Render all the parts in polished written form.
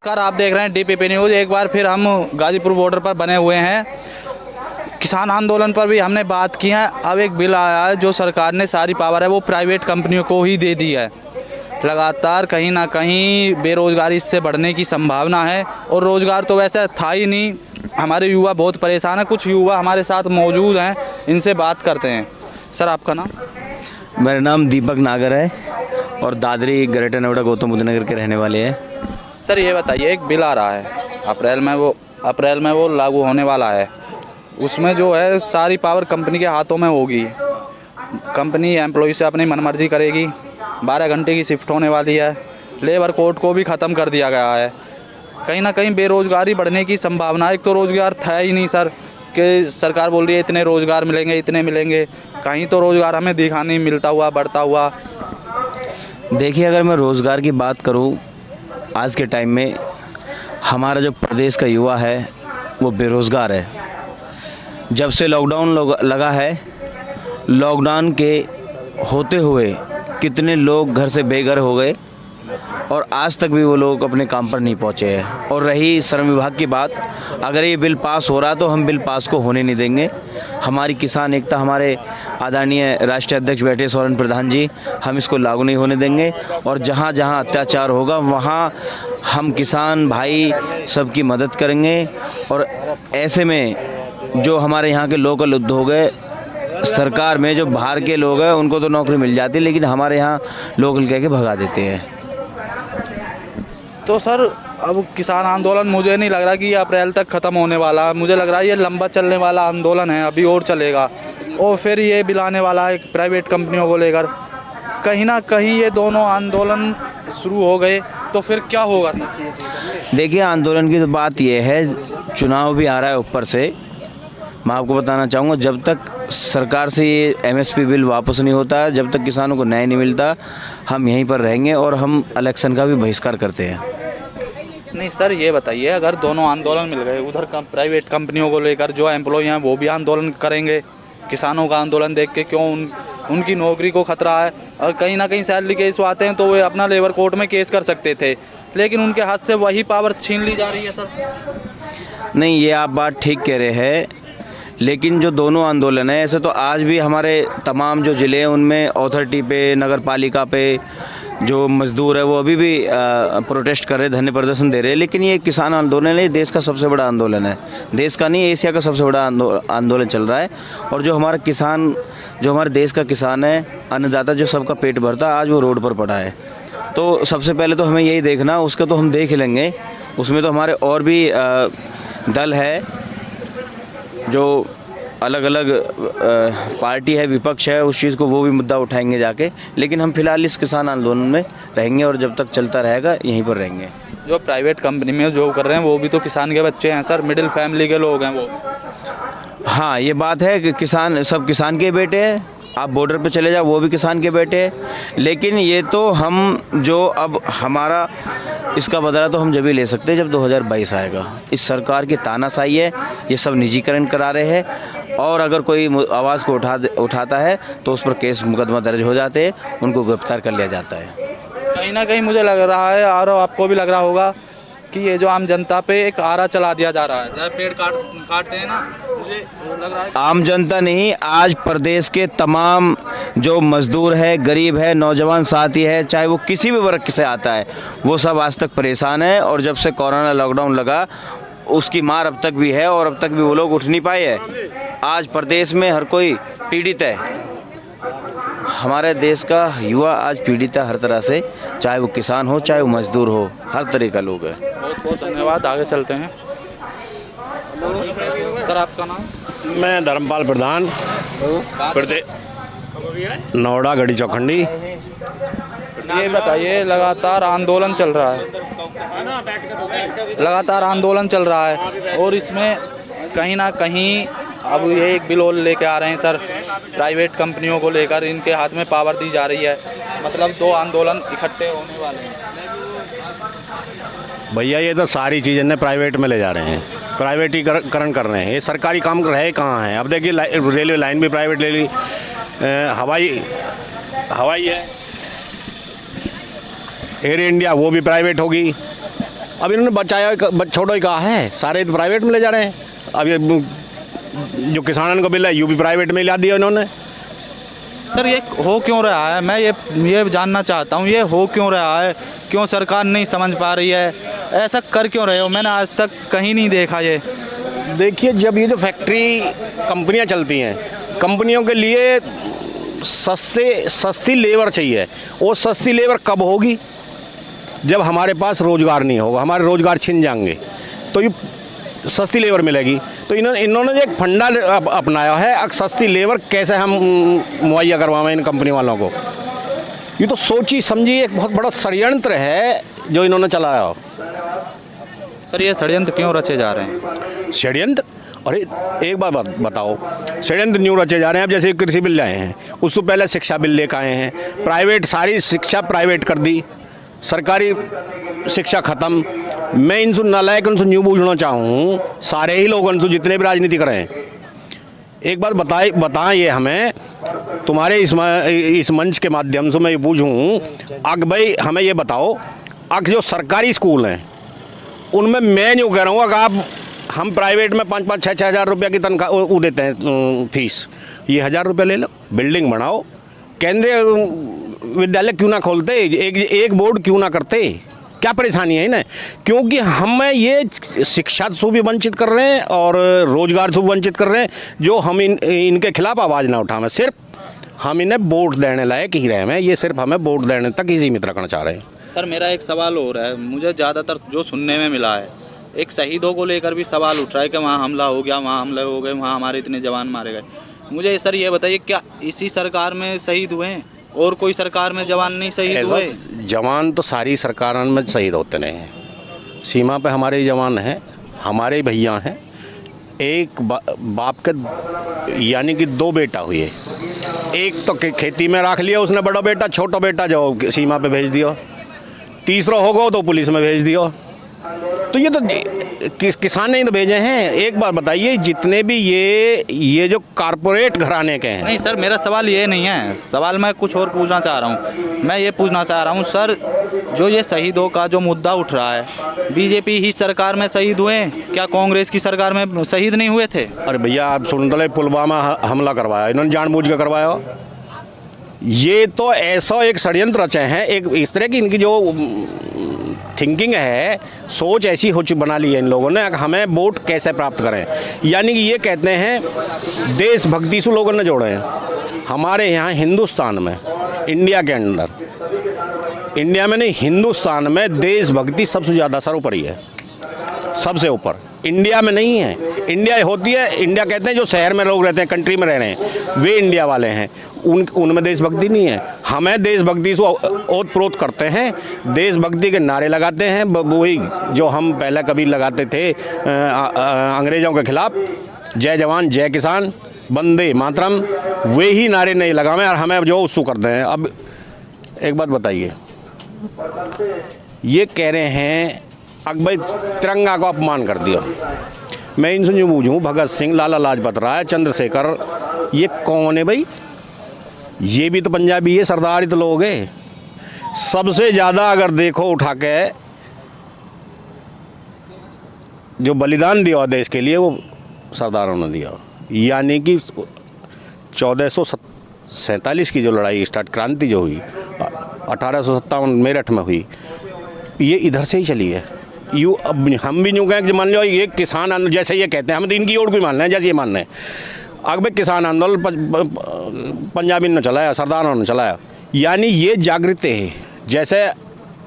नमस्कार, आप देख रहे हैं डीपीपी न्यूज़। एक बार फिर हम गाजीपुर बॉर्डर पर बने हुए हैं। किसान आंदोलन पर भी हमने बात की है। अब एक बिल आया है जो सरकार ने सारी पावर है वो प्राइवेट कंपनियों को ही दे दी है। लगातार कहीं ना कहीं बेरोज़गारी इससे बढ़ने की संभावना है और रोज़गार तो वैसे था ही नहीं। हमारे युवा बहुत परेशान हैं। कुछ युवा हमारे साथ मौजूद हैं, इनसे बात करते हैं। सर, आपका नाम? मेरा नाम दीपक नागर है और दादरी ग्रेटर नोएडा गौतम बुद्ध नगर के रहने वाले हैं। सर, ये बताइए, एक बिल आ रहा है अप्रैल में वो लागू होने वाला है। उसमें जो है सारी पावर कंपनी के हाथों में होगी। कंपनी एम्प्लॉय से अपनी मनमर्जी करेगी। 12 घंटे की शिफ्ट होने वाली है। लेबर कोड को भी ख़त्म कर दिया गया है। कहीं ना कहीं बेरोज़गारी बढ़ने की संभावना है। एक तो रोज़गार था ही नहीं सर, कि सरकार बोल रही है इतने रोज़गार मिलेंगे, इतने मिलेंगे। कहीं तो रोज़गार हमें दिखा नहीं मिलता हुआ, बढ़ता हुआ। देखिए, अगर मैं रोज़गार की बात करूं, आज के टाइम में हमारा जो प्रदेश का युवा है वो बेरोज़गार है। जब से लॉकडाउन लगा है, लॉकडाउन के होते हुए कितने लोग घर से बेघर हो गए और आज तक भी वो लोग अपने काम पर नहीं पहुंचे हैं। और रही श्रम विभाग की बात, अगर ये बिल पास हो रहा तो हम बिल पास को होने नहीं देंगे। हमारी किसान एकता, हमारे आदरणीय राष्ट्रीय अध्यक्ष बैठे सोरेन प्रधान जी, हम इसको लागू नहीं होने देंगे। और जहाँ जहाँ अत्याचार होगा वहाँ हम किसान भाई सबकी मदद करेंगे। और ऐसे में जो हमारे यहाँ के लोकल उद्योग है, सरकार में जो बाहर के लोग हैं उनको तो नौकरी मिल जाती है, लेकिन हमारे यहाँ लोकल कह के भगा देते हैं। तो सर, अब किसान आंदोलन मुझे नहीं लग रहा कि ये अप्रैल तक ख़त्म होने वाला है। मुझे लग रहा है ये लंबा चलने वाला आंदोलन है, अभी और चलेगा। और फिर ये बिल आने वाला है प्राइवेट कंपनियों को लेकर। कहीं ना कहीं ये दोनों आंदोलन शुरू हो गए तो फिर क्या होगा सर? देखिए, आंदोलन की तो बात ये है, चुनाव भी आ रहा है ऊपर से। मैं आपको बताना चाहूँगा, जब तक सरकार से ये एमएसपी बिल वापस नहीं होता, जब तक किसानों को न्याय नहीं मिलता, हम यहीं पर रहेंगे और हम इलेक्शन का भी बहिष्कार करते हैं। नहीं सर, ये बताइए, अगर दोनों आंदोलन मिल गए, उधर प्राइवेट कंपनियों को लेकर जो एम्प्लॉय हैं वो भी आंदोलन करेंगे, किसानों का आंदोलन देख के क्यों उनकी नौकरी को खतरा है। और कहीं ना कहीं सैलरी केस आते हैं तो वे अपना लेबर कोर्ट में केस कर सकते थे, लेकिन उनके हाथ से वही पावर छीन ली जा रही है सर। नहीं, ये आप बात ठीक कह रहे हैं, लेकिन जो दोनों आंदोलन है, ऐसे तो आज भी हमारे तमाम जो ज़िले हैं उनमें अथॉरिटी पे, नगर पालिका पे जो मजदूर है वो अभी भी प्रोटेस्ट कर रहे, धरने प्रदर्शन दे रहे हैं। लेकिन ये किसान आंदोलन है, देश का सबसे बड़ा आंदोलन है। देश का नहीं, एशिया का सबसे बड़ा आंदोलन चल रहा है। और जो हमारा किसान, जो हमारे देश का किसान है, अन्नदाता, जो सबका पेट भरता है, आज वो रोड पर पड़ा है। तो सबसे पहले तो हमें यही देखना, उसका तो हम देख लेंगे। उसमें तो हमारे और भी दल है, जो अलग अलग पार्टी है, विपक्ष है, उस चीज़ को वो भी मुद्दा उठाएंगे जाके। लेकिन हम फिलहाल इस किसान आंदोलन में रहेंगे और जब तक चलता रहेगा यहीं पर रहेंगे। जो प्राइवेट कंपनी में जॉब कर रहे हैं वो भी तो किसान के बच्चे हैं सर, मिडिल फैमिली के लोग हैं वो। हाँ, ये बात है कि किसान, सब किसान के बेटे हैं। आप बॉर्डर पे चले जाओ, वो भी किसान के बेटे हैं। लेकिन ये तो हम जो अब हमारा इसका बदला तो हम जब ही ले सकते हैं जब 2022 आएगा। इस सरकार की तानाशाही है, ये सब निजीकरण करा रहे हैं। और अगर कोई आवाज़ को उठाता है तो उस पर केस मुकदमा दर्ज हो जाते हैं, उनको गिरफ्तार कर लिया जाता है। कहीं ना कहीं मुझे लग रहा है, और आपको भी लग रहा होगा, कि ये जो आम जनता पे एक आरा चला दिया जा रहा है। जब पेड़ काटते हैं ना, मुझे लग रहा है आम जनता नहीं, आज प्रदेश के तमाम जो मजदूर है, गरीब है, नौजवान साथी है, चाहे वो किसी भी वर्ग से आता है, वो सब आज तक परेशान है। और जब से कोरोना लॉकडाउन लगा, उसकी मार अब तक भी है और अब तक भी वो लोग उठ नहीं पाए हैं। आज प्रदेश में हर कोई पीड़ित है। हमारे देश का युवा आज पीड़ित है हर तरह से, चाहे वो किसान हो, चाहे वो मजदूर हो, हर तरह का लोग है। बहुत बहुत धन्यवाद। आगे चलते हैं। सर, आपका नाम? मैं धर्मपाल प्रधान, नोएडा गढ़ी चौखंडी। ये बताइए, लगातार आंदोलन चल रहा है और इसमें कहीं ना कहीं अब ये एक बिल और लेके आ रहे हैं सर, प्राइवेट कंपनियों को लेकर इनके हाथ में पावर दी जा रही है। मतलब दो आंदोलन इकट्ठे होने वाले हैं। भैया, ये तो सारी चीज़ें ने प्राइवेट में ले जा रहे हैं, प्राइवेटीकरण कर रहे हैं। ये सरकारी काम रहे कहाँ हैं? अब देखिए, रेलवे लाइन भी प्राइवेट ले ली, हवाई है, एयर इंडिया वो भी प्राइवेट होगी। अब इन्होंने बचाया छोड़ो ही कहा है, सारे तो प्राइवेट में ले जा रहे हैं। अब ये जो किसानों को बिल है यू भी प्राइवेट में ला दिया इन्होंने। सर ये हो क्यों रहा है, मैं ये जानना चाहता हूँ, ये हो क्यों रहा है, क्यों सरकार नहीं समझ पा रही है, ऐसा कर क्यों रहे हो? मैंने आज तक कहीं नहीं देखा ये। देखिए, जब ये जो फैक्ट्री कंपनियां चलती हैं, कंपनियों के लिए सस्ती लेबर चाहिए। वो सस्ती लेबर कब होगी? जब हमारे पास रोज़गार नहीं होगा, हमारे रोज़गार छिन जाएंगे तो ये सस्ती लेबर मिलेगी। तो इन्होंने जो एक फंडा अपनाया है, अब सस्ती लेबर कैसे हम मुहैया करवाएं इन कंपनी वालों को, ये तो सोची समझी एक बहुत बड़ा षड्यंत्र है जो इन्होंने चलाया। सर ये षड्यंत्र क्यों रचे जा रहे हैं? षड्यंत्र, अरे एक बात बताओ, षड्यंत्र न्यू रचे जा रहे हैं। अब जैसे कृषि बिल लाए हैं, उससे पहले शिक्षा बिल लेकर आए हैं, प्राइवेट सारी शिक्षा प्राइवेट कर दी, सरकारी शिक्षा ख़त्म। मैं इनसे नालायक उनसे न्यू पूछना चाहूँ, सारे ही लोग उनसे जितने भी राजनीति करें, एक बार बताएं ये हमें, तुम्हारे इस मंच के माध्यम से मैं ये पूछूँ, अग भाई हमें ये बताओ, अग जो सरकारी स्कूल हैं उनमें मैं यूँ कह रहा हूँ, अगर आप हम प्राइवेट में 5-5, 6-6 हज़ार रुपये की तनख्वाह वो देते हैं फीस, ये 1,000 रुपये ले लो, बिल्डिंग बनाओ, केंद्रीय विद्यालय क्यों ना खोलते, एक बोर्ड क्यों ना करते? क्या परेशानी है इन्हें? क्योंकि हमें ये शिक्षा से भी वंचित कर रहे हैं और रोजगार से भी वंचित कर रहे हैं, जो हम इनके खिलाफ आवाज़ ना उठाएं। सिर्फ हम इन्हें वोट देने लायक ही रहे हैं, ये सिर्फ हमें वोट देने तक ही सीमित रखना चाह रहे हैं। सर मेरा एक सवाल और है, मुझे ज़्यादातर जो सुनने में मिला है, एक शहीदों को लेकर भी सवाल उठ रहा है कि वहाँ हमला हो गया, वहाँ हमले हो गए, वहाँ हमारे इतने जवान मारे गए। मुझे सर ये बताइए, क्या इसी सरकार में शहीद हुए हैं और कोई सरकार में जवान नहीं शहीद हुए? जवान तो सारी सरकारों में शहीद होते नहीं हैं, सीमा पे हमारे जवान हैं, हमारे भैया हैं। एक बाप के यानी कि 2 बेटा हुए, एक तो खेती में रख लिया उसने बड़ा बेटा, छोटा बेटा जो सीमा पे भेज दिया, तीसरा होगा तो पुलिस में भेज दिया। तो ये तो किसान ने ही तो भेजे हैं। एक बार बताइए, जितने भी ये जो कारपोरेट घराने के हैं। नहीं सर, मेरा सवाल ये नहीं है, सवाल मैं कुछ और पूछना चाह रहा हूँ। मैं ये पूछना चाह रहा हूँ सर, जो ये शहीदों का जो मुद्दा उठ रहा है, बीजेपी ही सरकार में शहीद हुए, क्या कांग्रेस की सरकार में शहीद नहीं हुए थे? अरे भैया, आप सुन तो ले, पुलवामा हमला करवाया इन्होंने, जानबूझ के करवाया। ये तो ऐसा एक षड्यंत्र रचे हैं, एक इस तरह की इनकी जो थिंकिंग है, सोच ऐसी हो चुकी बना ली है इन लोगों ने, हमें वोट कैसे प्राप्त करें। यानी कि ये कहते हैं देशभक्ति से लोगों ने जोड़े हैं। हमारे यहाँ हिंदुस्तान में, इंडिया के अंदर, इंडिया में नहीं हिंदुस्तान में देशभक्ति सबसे ज़्यादा सर्वोपरि है, सबसे ऊपर। इंडिया में नहीं है, इंडिया होती है, इंडिया कहते हैं जो शहर में लोग रहते हैं, कंट्री में रह रहे हैं, वे इंडिया वाले हैं, उनमें देशभक्ति नहीं है। हमें देशभक्ति से ओत-प्रोत करते हैं, देशभक्ति के नारे लगाते हैं, वही जो हम पहले कभी लगाते थे अंग्रेज़ों के खिलाफ, जय जवान जय किसान वंदे मातरम, वे ही नारे नहीं लगावे और हमें जो उत्सुक करते हैं। अब एक बात बताइए, ये कह रहे हैं अकबर तिरंगा को अपमान कर दिया। मैं इनसे जो पूछूँ, भगत सिंह, लाला लाजपत राय, चंद्रशेखर, ये कौन है भाई? ये भी तो पंजाबी है, सरदार ही तो लोग हैं। सबसे ज़्यादा अगर देखो उठा के जो बलिदान दिया देश के लिए, वो सरदारों ने दिया। यानी कि 1447 की जो लड़ाई स्टार्ट, क्रांति जो हुई 1857 मेरठ में हुई, ये इधर से ही चली है। अब हम भी यूँ कहें कि मान लो ये किसान आंदोलन, जैसे ये कहते हैं, हम तो इनकी ओर भी मान रहे हैं, जैसे ये मान रहे हैं। अकबर किसान आंदोलन पंजाबी ने चलाया, सरदारों ने चलाया, यानी ये जागृति है। जैसे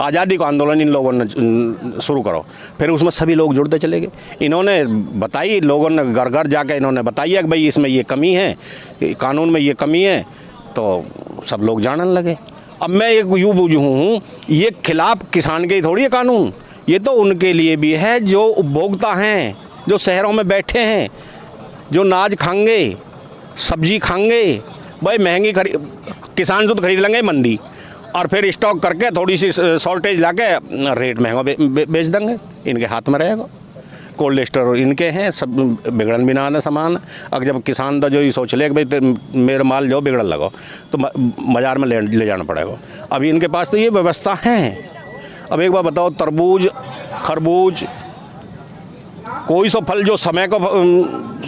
आज़ादी का आंदोलन इन लोगों ने शुरू करो, फिर उसमें सभी लोग जुड़ते चले गए। इन्होंने बताई, लोगों ने घर घर जाकर इन्होंने बताया कि भाई इसमें ये कमी है, कानून में ये कमी है, तो सब लोग जानने लगे। अब मैं एक यूँ बूझूँ, ये खिलाफ किसान के ही थोड़ी है कानून, ये तो उनके लिए भी है जो उपभोक्ता हैं, जो शहरों में बैठे हैं, जो नाज खाएंगे, सब्जी खाएंगे। भाई महंगी किसान से तो खरीद लेंगे मंदी, और फिर स्टॉक करके थोड़ी सी शॉर्टेज लाके रेट महंगा बेच देंगे, इनके हाथ में रहेगा। कोल्ड स्टोर इनके हैं, सब बिगड़न भी ना आने सामान। अगर जब किसान तो जो ये सोच ले कि भाई मेरा माल जो बिगड़न लगो, तो बाज़ार में ले जाना पड़ेगा। अभी इनके पास तो ये व्यवस्था है। अब एक बार बताओ, तरबूज, खरबूज, कोई सा फल जो समय को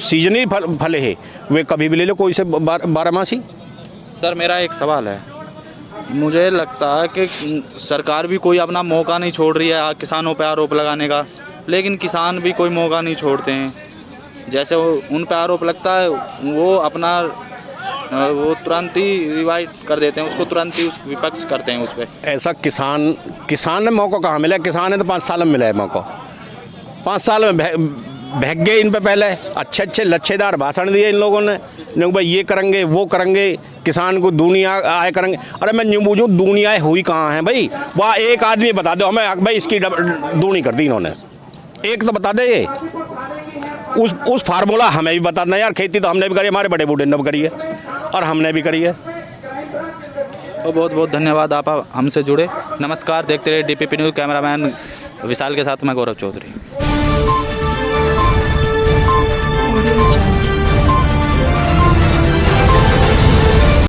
सीजनी फल है, वे कभी भी ले लो, कोई से 12 मासी। सर मेरा एक सवाल है, मुझे लगता है कि सरकार भी कोई अपना मौका नहीं छोड़ रही है किसानों पे आरोप लगाने का, लेकिन किसान भी कोई मौका नहीं छोड़ते हैं। जैसे वो उन पे आरोप लगता है, वो अपना वो तुरंत ही रिवाइट कर देते हैं, उसको तुरंत ही उस विपक्ष करते हैं उस पर। ऐसा किसान ने मौका कहाँ मिला? किसान ने तो 5 साल में मिला है मौका। 5 साल में भाग गए इन पे, पहले अच्छे लच्छेदार भाषण दिए इन लोगों ने, नहीं भाई ये करेंगे वो करेंगे, किसान को दुनिया आय करेंगे। अरे मैं यूँ पूछूँ, दुनिया हुई कहाँ है भाई? वह एक आदमी बता दो हमें भाई इसकी दूनी कर दी इन्होंने, एक तो बता दे। ये उस फार्मूला हमें भी बता देना यार, खेती तो हमने भी करी, हमारे बड़े बूढ़े ने भी करी है और हमने भी करी है। तो बहुत बहुत धन्यवाद आप हमसे जुड़े। नमस्कार, देखते रहिए DPP न्यूज़। कैमरामैन विशाल के साथ मैं गौरव चौधरी।